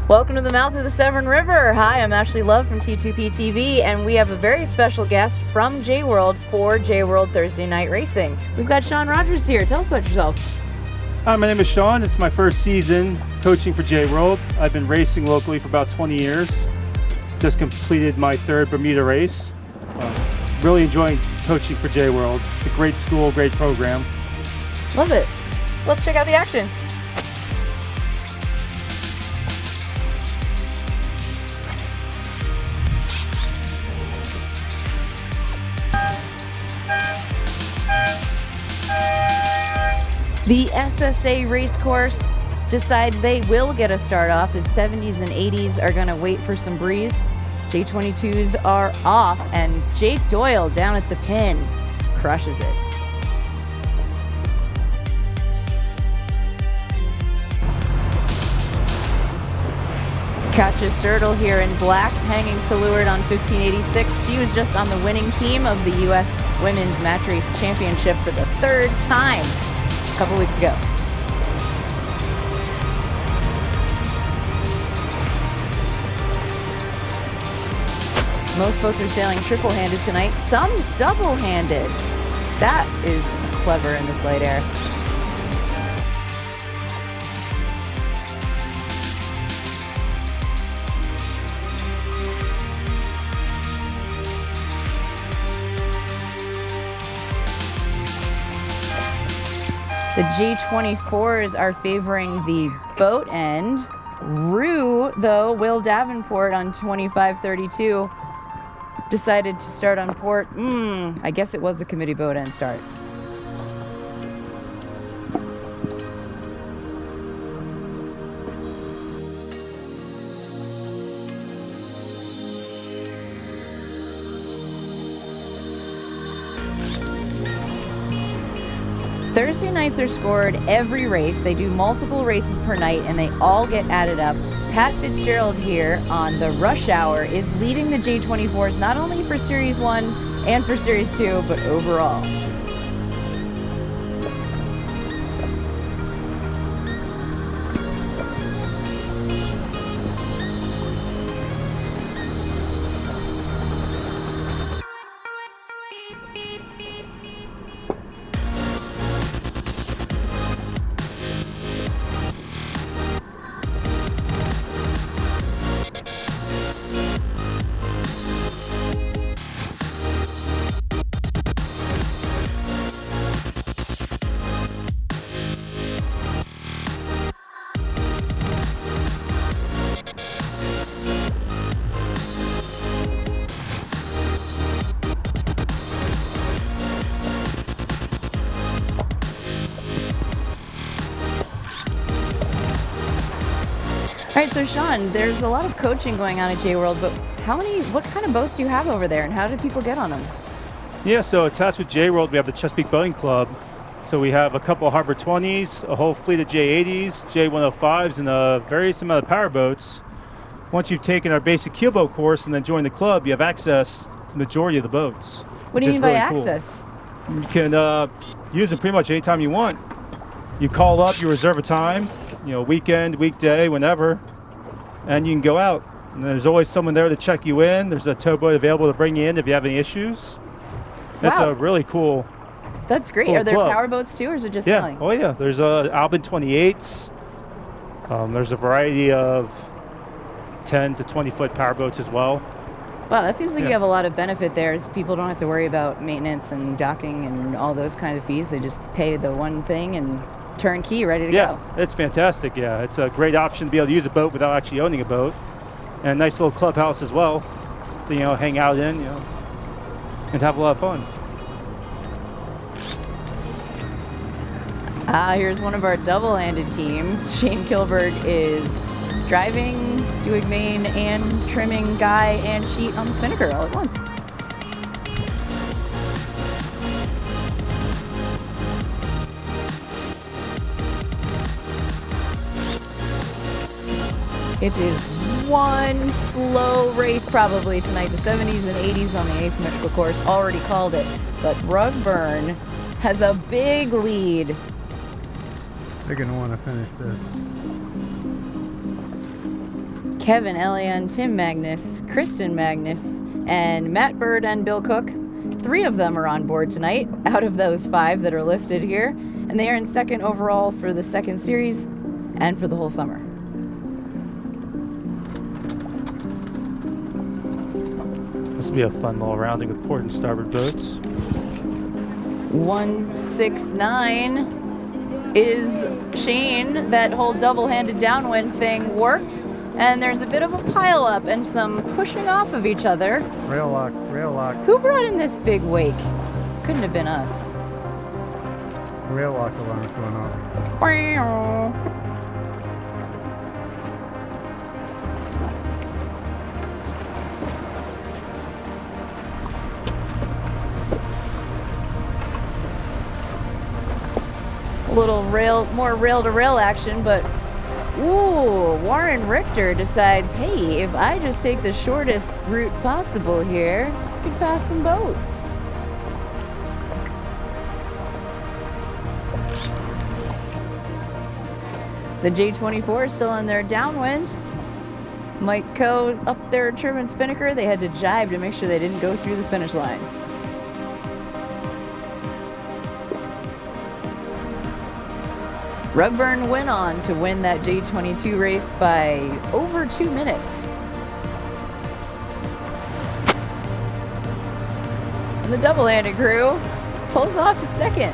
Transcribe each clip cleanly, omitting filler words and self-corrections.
Welcome to the mouth of the Severn River. Hi, I'm Ashley Love from T2P TV, and we have a very special guest from J-World for J-World Thursday Night Racing. We've got Sean Rogers here. Tell us about yourself. Hi, my name is Sean. It's my first season coaching for J-World. I've been racing locally for about 20 years. Just completed my third Bermuda race. Really enjoying coaching for J-World. It's a great school, great program. Love it. Let's check out the action. The SSA race course decides they will get a start off as 70s and 80s are going to wait for some breeze. J22s are off, and Jake Doyle down at the pin crushes it. Katja Sertle here in black, hanging to leeward on 1586. She was just on the winning team of the U.S. Women's Match Race Championship for the third time a couple weeks ago. Most boats are sailing triple-handed tonight, some double-handed. That is clever in this light air. The J24s are favoring the boat end. Rue, though, Will Davenport on 2532 decided to start on port. I guess it was the committee boat end start. Thursday nights are scored every race. They do multiple races per night, and they all get added up. Pat Fitzgerald here on the Rush Hour is leading the J24s not only for Series 1 and for Series 2, but overall. All right, so Sean, there's a lot of coaching going on at J-World, but what kind of boats do you have over there, and how do people get on them? Yeah, so attached with J-World, we have the Chesapeake Boating Club. So we have a couple of Harbor 20s, a whole fleet of J80s, J105s, and a various amount of power boats. Once you've taken our basic keelboat course and then joined the club, you have access to the majority of the boats. What do you mean by really access? Cool. You can use them pretty much anytime you want. You call up, you reserve a time, weekend, weekday, whenever, and you can go out. And there's always someone there to check you in. There's a towboat available to bring you in if you have any issues. It's a really cool. That's great. Are there power boats too, or is it just sailing? Oh yeah. There's Albin 28s. There's a variety of 10 to 20 foot power boats as well. Wow, that seems like you have a lot of benefit there. As people don't have to worry about maintenance and docking and all those kind of fees. They just pay the one thing and turnkey, ready to go. Yeah, it's fantastic. Yeah, it's a great option to be able to use a boat without actually owning a boat, and a nice little clubhouse as well to hang out in, and have a lot of fun. Here's one of our double-handed teams. Shane Kilberg is driving, doing main and trimming guy and sheet on the spinnaker all at once. It is one slow race probably tonight. The 70s and 80s on the asymmetrical course already called it, but Rugburn has a big lead. They're going to want to finish this. Kevin, Elian, Tim Magnus, Kristen Magnus, and Matt Bird and Bill Cook. 3 of them are on board tonight out of those 5 that are listed here, and they are in 2nd overall for the 2nd series and for the whole summer. This will be a fun little rounding with port and starboard boats. 169 is Shane. That whole double-handed downwind thing worked, and there's a bit of a pile-up and some pushing off of each other. Rail lock, rail lock. Who brought in this big wake? Couldn't have been us. Rail lock alarm is going on. Wow. A little more rail-to-rail action, but ooh, Warren Richter decides, hey, if I just take the shortest route possible here, I could pass some boats. The J24 is still on their downwind. Mike Coe up their turbine spinnaker. They had to jibe to make sure they didn't go through the finish line. Rugburn went on to win that J22 race by over 2 minutes. And the double-handed crew pulls off a 2nd.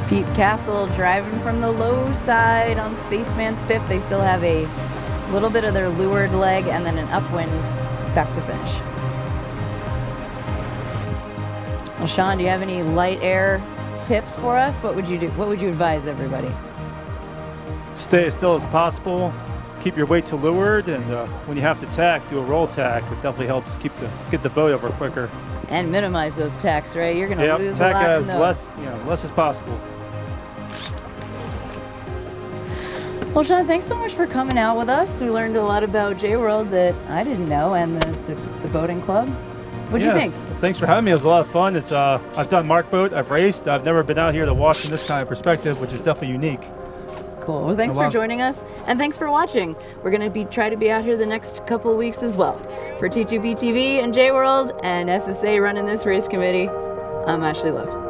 Pete Castle driving from the low side on Spaceman Spiff. They still have a little bit of their leeward leg and then an upwind back to finish. Well, Sean, do you have any light air tips for us? What would you do? What would you advise everybody? Stay as still as possible. Keep your weight to leeward, and when you have to tack, do a roll tack. It definitely helps get the boat over quicker. And minimize those tacks, right? You're going to lose tack a lot as in those. less as possible. Well, Sean, thanks so much for coming out with us. We learned a lot about J-World that I didn't know, and the boating club. What'd you think? Thanks for having me. It was a lot of fun. It's I've done mark boat, I've raced. I've never been out here to watch from this kind of perspective, which is definitely unique. Cool. Well, thanks for joining us, and thanks for watching. We're going to try to be out here the next couple of weeks as well. For T2B TV and J-World and SSA running this race committee, I'm Ashley Love.